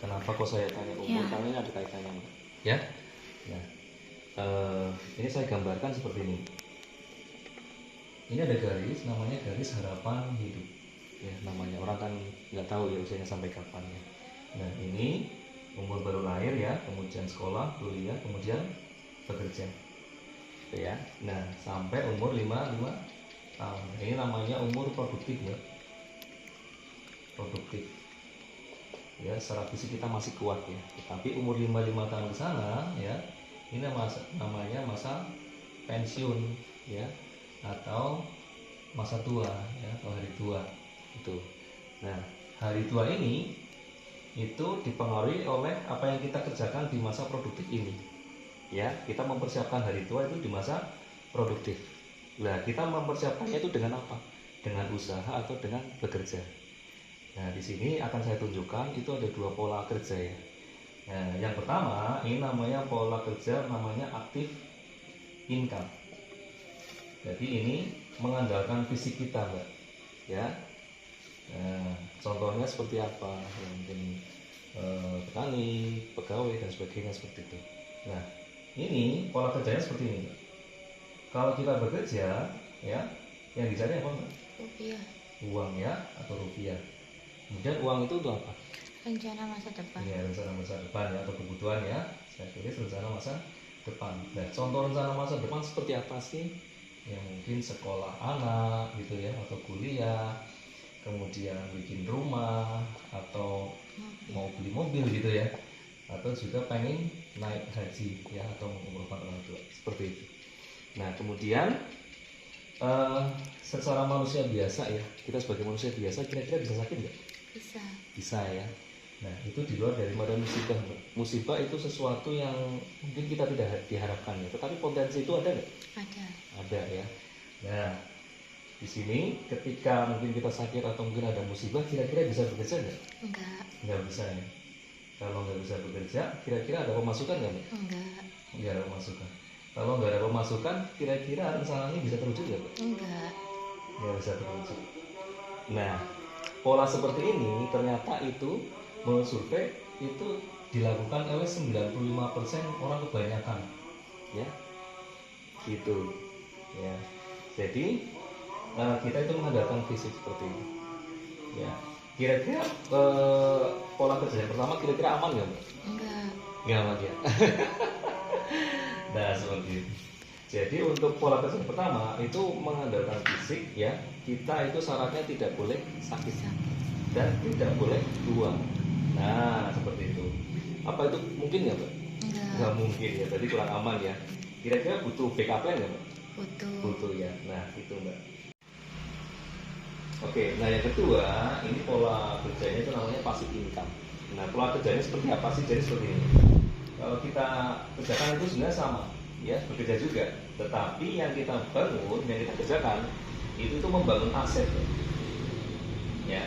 Kenapa kok saya tanya umur? Ya. Karena ini ada kaitannya, Mbak. Ya. Nah, ini saya gambarkan seperti ini. Ini ada garis, namanya garis harapan hidup. Ya, namanya orang kan nggak tahu ya usianya sampai kapan ya. Nah, ini umur baru lahir ya, kemudian sekolah, kuliah, kemudian bekerja. Gitu ya. Nah, sampai umur 55 tahun. Ini namanya umur produktif ya. Produktif. Ya, secara fisik kita masih kuat ya. Tapi umur 55 tahun ke sana ya, ini namanya masa pensiun ya, atau masa tua ya, atau hari tua itu. Nah, hari tua ini itu dipengaruhi oleh apa yang kita kerjakan di masa produktif ini. Ya, kita mempersiapkan hari tua itu di masa produktif. Nah, kita mempersiapkannya itu dengan apa? Dengan usaha atau dengan bekerja. Nah, di sini akan saya tunjukkan itu ada dua pola kerja ya. Nah, yang pertama ini namanya pola kerja namanya active income. Jadi ini mengandalkan fisik kita, Mbak. Ya. Nah, contohnya seperti apa? Ya, mungkin petani, pegawai dan sebagainya seperti itu. Nah, ini pola kerjanya seperti ini, Mbak. Kalau kita bekerja, ya, yang dicari apa, Mbak? Rupiah. Uang ya, atau rupiah. Kemudian uang itu untuk apa? Rencana masa depan. Ya, rencana masa depan ya, atau kebutuhan ya. Saya tulis rencana masa depan. Nah, contoh rencana masa depan seperti apa sih? Ya mungkin sekolah anak gitu ya, atau kuliah, kemudian bikin rumah, atau mau beli mobil gitu ya, atau juga pengen naik haji ya, atau mengumrohkan orang tua seperti itu. Nah, kemudian secara manusia biasa ya, kita sebagai manusia biasa kira-kira bisa sakit nggak? Bisa. Bisa ya. Nah, itu di luar daripada musibah. Musibah itu sesuatu yang mungkin kita tidak diharapkan ya, tetapi potensi itu ada nggak? Ada ya. Nah, di sini ketika mungkin kita sakit atau mungkin ada musibah, kira-kira bisa bekerja nggak? Nggak bisa ya. Kalau nggak bisa bekerja, kira-kira ada pemasukan nggak, Mbak? Nggak ada pemasukan. Kalau nggak ada pemasukan, kira-kira rencana ini bisa terwujud nggak, Mbak? Nggak bisa terwujud. Nah, pola seperti ini ternyata itu menurut survei itu dilakukan oleh 95% orang kebanyakan ya, gitu ya. Jadi kita itu mengandalkan fisik seperti ini ya. Kira-kira pola kerja yang pertama kira-kira aman nggak, Mbak? Nggak aman ya. Nah, seperti itu. Jadi untuk pola kerja yang pertama itu mengandalkan fisik ya. Kita itu syaratnya tidak boleh sakit dan tidak boleh tua. Nah, seperti itu. Apa itu mungkin nggak, Mbak? Nggak mungkin ya, tadi kurang aman ya. Kira-kira butuh backup plan nggak, Mbak? Butuh ya. Nah, itu, Mbak. Oke, nah yang kedua, ini pola kerjanya itu namanya passive income. Nah, pola kerjanya seperti apa sih? Jadi seperti ini. Kalau kita kerjakan itu sebenarnya sama, ya, bekerja juga. Tetapi yang kita bangun, yang kita kerjakan, itu tuh membangun aset. Ya,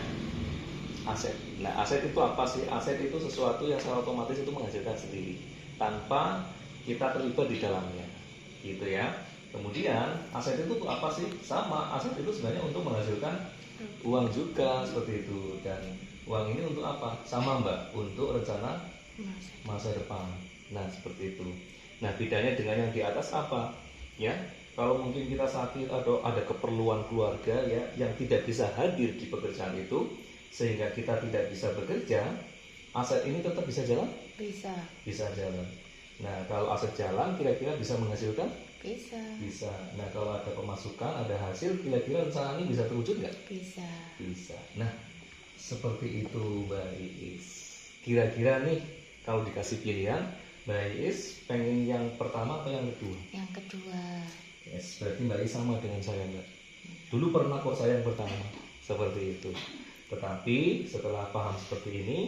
aset. Nah, aset itu apa sih? Aset itu sesuatu yang secara otomatis itu menghasilkan sendiri tanpa kita terlibat di dalamnya, gitu ya. Kemudian aset itu apa sih? Sama, aset itu sebenarnya untuk menghasilkan uang juga seperti itu. Dan uang ini untuk apa? Sama, Mbak, untuk rencana masa depan. Nah, seperti itu. Nah, bedanya dengan yang di atas apa? Ya, kalau mungkin kita sakit atau ada keperluan keluarga ya yang tidak bisa hadir di pekerjaan itu, sehingga kita tidak bisa bekerja, aset ini tetap bisa jalan? Bisa jalan. Nah, kalau aset jalan, kira-kira bisa menghasilkan? Bisa. Nah, kalau ada pemasukan, ada hasil, kira-kira rencana ini bisa terwujud nggak? Bisa. Nah, seperti itu, Mbak Iis. Kira-kira nih, kalau dikasih pilihan, Mbak Iis pengen yang pertama atau yang kedua? Yang kedua. Yes, berarti Mbak Iis sama dengan saya, Mbak. Dulu pernah kok saya yang pertama, seperti itu. Tetapi setelah paham seperti ini,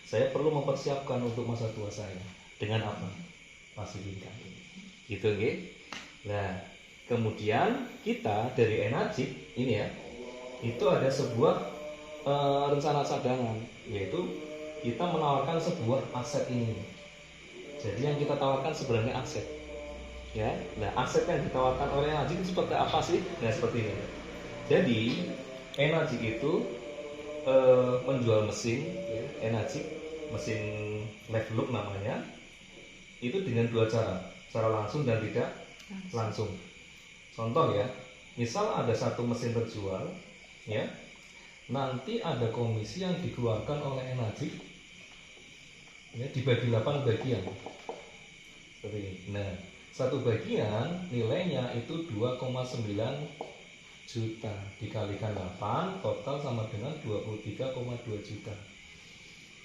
saya perlu mempersiapkan untuk masa tua saya. Dengan apa? Passive income. Gitu, nggih. Nah, kemudian kita dari Enajik ini ya, itu ada sebuah rencana cadangan, yaitu kita menawarkan sebuah aset ini. Jadi yang kita tawarkan sebenarnya aset. Ya, nah aset yang ditawarkan oleh Enajik itu seperti apa sih? Nah, seperti ini. Jadi Enajik itu menjual mesin ya, Enajik mesin left loop namanya, itu dengan dua cara langsung dan tidak langsung. Contoh ya, misal ada satu mesin terjual, ya, nanti ada komisi yang dikeluarkan oleh Enazik, ya, dibagi 8 bagian. Seperti ini. Nah, satu bagian nilainya itu 2,9 juta dikalikan 8, total sama dengan 23,2 juta.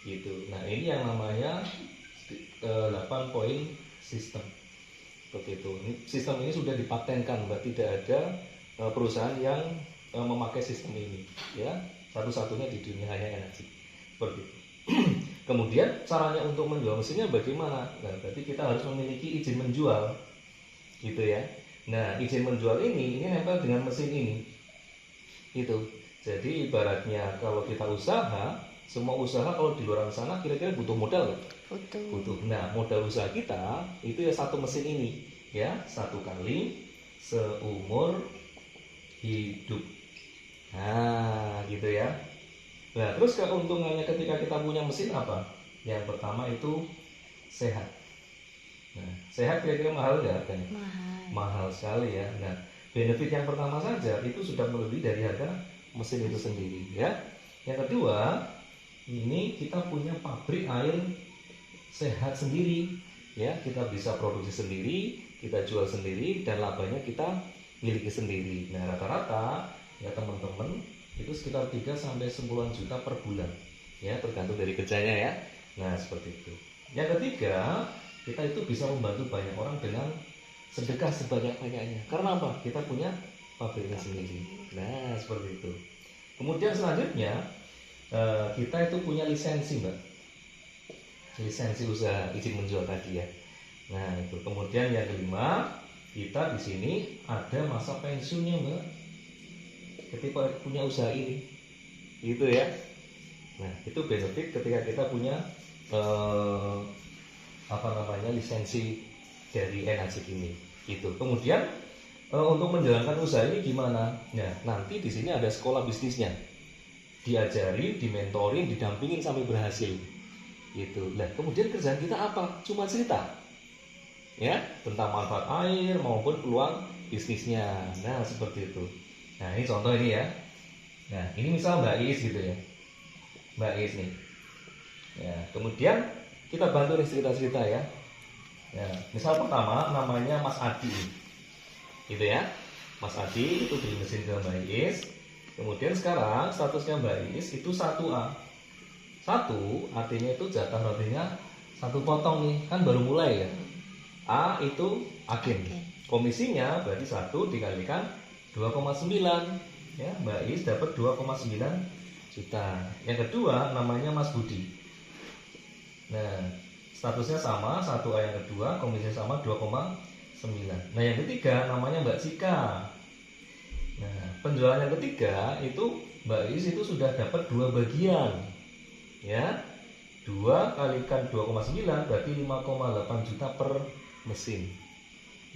Gitu. Nah, ini yang namanya 8 poin sistem. Seperti itu. Sistem ini sudah dipatenkan, Mbak. Tidak ada perusahaan yang memakai sistem ini, ya. Satu-satunya di dunia hanya Enazik. Seperti itu. Kemudian caranya untuk menjual mesinnya bagaimana? Nah, berarti kita harus memiliki izin menjual, gitu ya. Nah, izin menjual ini nempel dengan mesin ini, itu. Jadi ibaratnya kalau kita usaha, semua usaha kalau di luar sana kira-kira butuh modal, butuh. Nah, modal usaha kita itu ya satu mesin ini, ya, satu kali seumur hidup. Nah, gitu ya. Nah, terus keuntungannya ketika kita punya mesin apa? Yang pertama itu sehat. Nah, sehat kira-kira mahal nggak harganya? Mahal sekali ya. Nah, benefit yang pertama saja itu sudah melebihi dari harga mesin itu sendiri, ya. Yang kedua, ini kita punya pabrik air sehat sendiri, ya. Kita bisa produksi sendiri, kita jual sendiri, dan labanya kita miliki sendiri. Nah, rata-rata ya teman-teman itu sekitar 3 sampai 10 juta per bulan, ya, tergantung dari kerjanya ya. Nah, seperti itu. Yang ketiga, kita itu bisa membantu banyak orang dengan sedekah sebanyak-banyaknya. Karena apa? Kita punya pabriknya sendiri. Nah, seperti itu. Kemudian selanjutnya kita itu punya lisensi, Mbak. Lisensi usaha izin menjual tadi ya. Nah, itu. Kemudian yang kelima, kita di sini ada masa pensiunnya, Mbak. Ketika punya usaha ini, gitu ya. Nah, itu benefit ketika kita punya lisensi dari Enazik ini. Gitu. Kemudian untuk menjalankan usaha ini gimana? Nah, nanti di sini ada sekolah bisnisnya. Diajari, dimentorin, didampingin sampai berhasil. Gitu. Nah, kemudian kerjaan kita apa? Cuma cerita, ya, tentang manfaat air maupun peluang bisnisnya. Nah, seperti itu. Nah, ini contoh ini ya. Nah, ini misal Mbak Is gitu ya. Mbak Is nih. Ya, kemudian kita bantu nih cerita-cerita ya. Ya, misal pertama namanya Mas Adi. Gitu ya. Mas Adi itu beli mesin ke Mbak Is. Kemudian sekarang statusnya Mbak Is itu 1A. 1 artinya itu jatah rotinya 1 potong nih, kan baru mulai ya. A itu agen. Komisinya berarti 1 dikalikan 2,9, ya. Mbak Is dapat 2,9 juta. Yang kedua namanya Mas Budi. Nah, statusnya sama, 1A yang kedua, komisinya sama 2,9. Nah, yang ketiga namanya Mbak Cika. Nah, penjualan yang ketiga itu Mbak Is itu sudah dapat 2 bagian, ya. 2 kalikan 2,9 berarti 5,8 juta per mesin.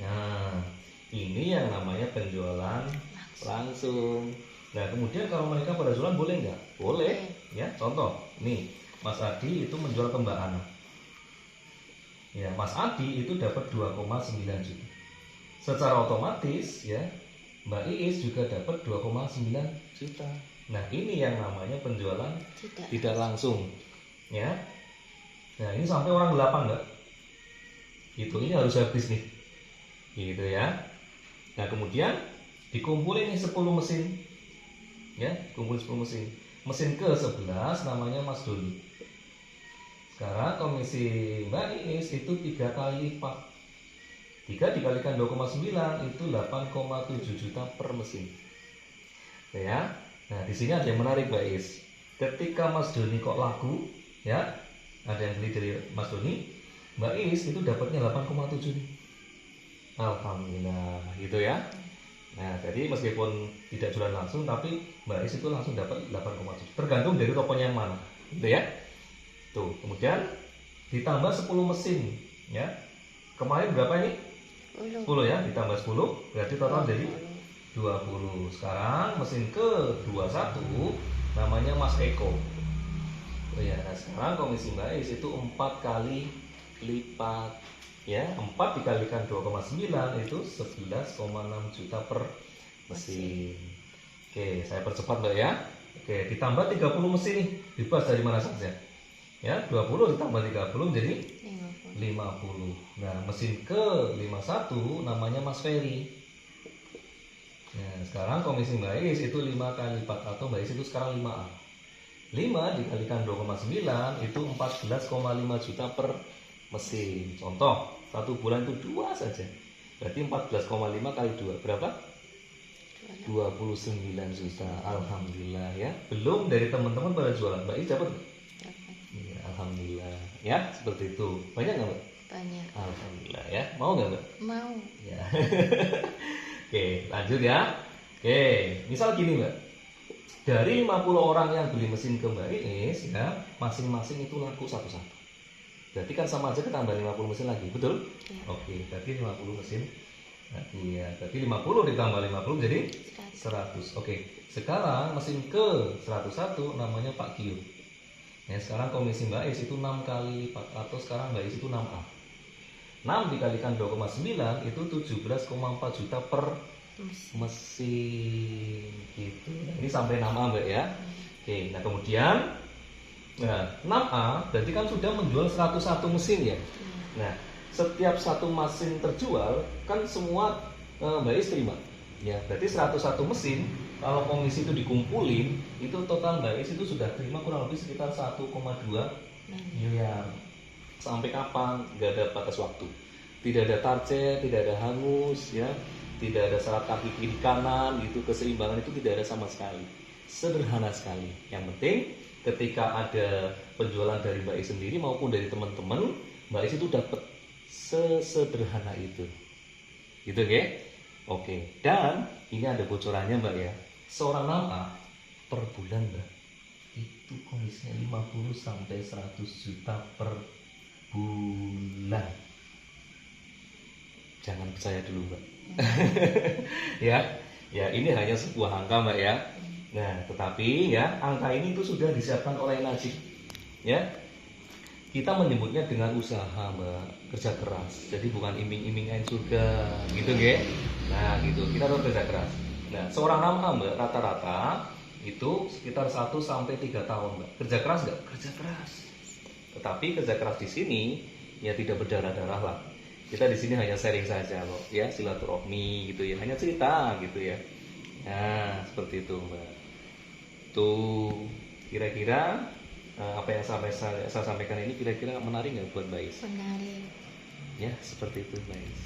Nah, ini yang namanya penjualan langsung. Nah, kemudian kalau mereka pada jualan boleh nggak? Boleh, ya. Contoh, nih Mas Adi itu menjual ke Mbak Ana. Ya, Mas Adi itu dapat 2,9 juta. Secara otomatis, ya, Mbak Iis juga dapat 2,9 juta. Nah, ini yang namanya penjualan tidak langsung, ya. Nah, ini sampai orang 8, Mbak. Ini harus habis nih. Gitu ya. Nah, kemudian dikumpulin nih 10 mesin. Ya, kumpul 10 mesin. Mesin ke-11 namanya Mas Doni. Sekarang komisi Mbak Iis itu 3 kali lipat. 3 dikalikan 2,9 itu 8,7 juta per mesin. Ya. Nah, di sini ada yang menarik, Mbak Iis. Ketika Mas Doni kok laku, ya, ada yang beli dari Mas Doni, Mbak Iis itu dapatnya 8,7 nih. Alhamdulillah, gitu ya. Nah, jadi meskipun tidak jualan langsung, tapi Mbak Is itu langsung dapat 8,7. Tergantung dari tokonya yang mana, gitu ya. Tuh, kemudian ditambah 10 mesin, ya. Kemarin berapa ini? 10 ya, ditambah 10, berarti total jadi 20. Sekarang mesin ke-21 namanya Mas Eko. Oh ya, nah sekarang komisi Mbak Is itu 4 kali lipat. Ya, 4 dikalikan 2,9 itu 11,6 juta per mesin. Oke, saya percepat Mbak ya. Oke, ditambah 30 mesin nih. Bebas dari mana saja. Ya, 20 ditambah 30 jadi 50. Nah, mesin ke 51 namanya Mas Ferry. Nah, sekarang komisi Mbak Is itu 5 kali lipat atau Mbak Is itu sekarang 5A. 5 dikalikan 2,9 itu 14,5 juta per mesin. Contoh, 1 bulan itu 2 saja. Berarti 14,5 kali 2 berapa? 29 juta. Alhamdulillah ya. Belum dari teman-teman pada jualan. Mbak Is dapat nggak? Ya, alhamdulillah. Ya, seperti itu. Banyak nggak Mbak? Banyak. Alhamdulillah ya. Mau nggak Mbak? Mau. Ya. Oke, lanjut ya. Oke, misal gini Mbak. Dari 50 orang yang beli mesin ke Mbak Is ya, masing-masing itu laku satu-satu. Berarti kan sama aja ketambah 50 mesin lagi, betul? Ya. Oke, berarti 50 mesin. Berarti ya, berarti 50 ditambah 50 jadi 100. Oke, sekarang mesin ke 101 namanya Pak Gio. Ya, sekarang komisi Mbak Is itu 6 kali lipat atau sekarang Mbak Is itu 6A. 6 dikalikan 2,9 itu 17,4 juta per mesin gitu. Nah, ini sampai 6A Mbak ya. Oke, nah kemudian 6A berarti kan sudah menjual 101 mesin ya. Nah, setiap satu mesin terjual kan semua Mbak Is terima. Ya, berarti 101 mesin kalau komisi itu dikumpulin itu total Mbak Is itu sudah terima kurang lebih sekitar 1,2 miliar. Sampai kapan? Nggak ada batas waktu. Tidak ada target, tidak ada hangus, ya, tidak ada syarat kaki kiri kanan, gitu. Keseimbangan itu tidak ada sama sekali. Sederhana sekali. Yang penting ketika ada penjualan dari Mbak Is sendiri maupun dari teman-teman, Mbak Is itu dapat sesederhana itu. Gitu, ya? Oke. Dan ini ada bocorannya Mbak ya. Seorang 6A per bulan Mbak itu komisinya 50 sampai 100 juta per bulan. Jangan percaya dulu Mbak. Ya ini hanya sebuah angka Mbak ya. Nah tetapi ya angka ini itu sudah disiapkan oleh Najib. Ya, kita menyebutnya dengan usaha Mbak, kerja keras. Jadi bukan iming-imingan surga gitu ya. Nah gitu, kita harus kerja keras. Nah seorang 6A Mbak rata-rata itu sekitar 1 sampai 3 tahun Mbak. Kerja keras nggak? Kerja keras. Tetapi kerja keras di sini ya tidak berdarah-darah lah. Kita di sini hanya sharing saja kok, ya silaturahmi gitu ya, hanya cerita gitu ya. Nah seperti itu Mbak. Tuh kira-kira apa yang saya sampaikan ini kira-kira menarik nggak buat Mbak Is? Menarik. Ya seperti itu Mbak Is.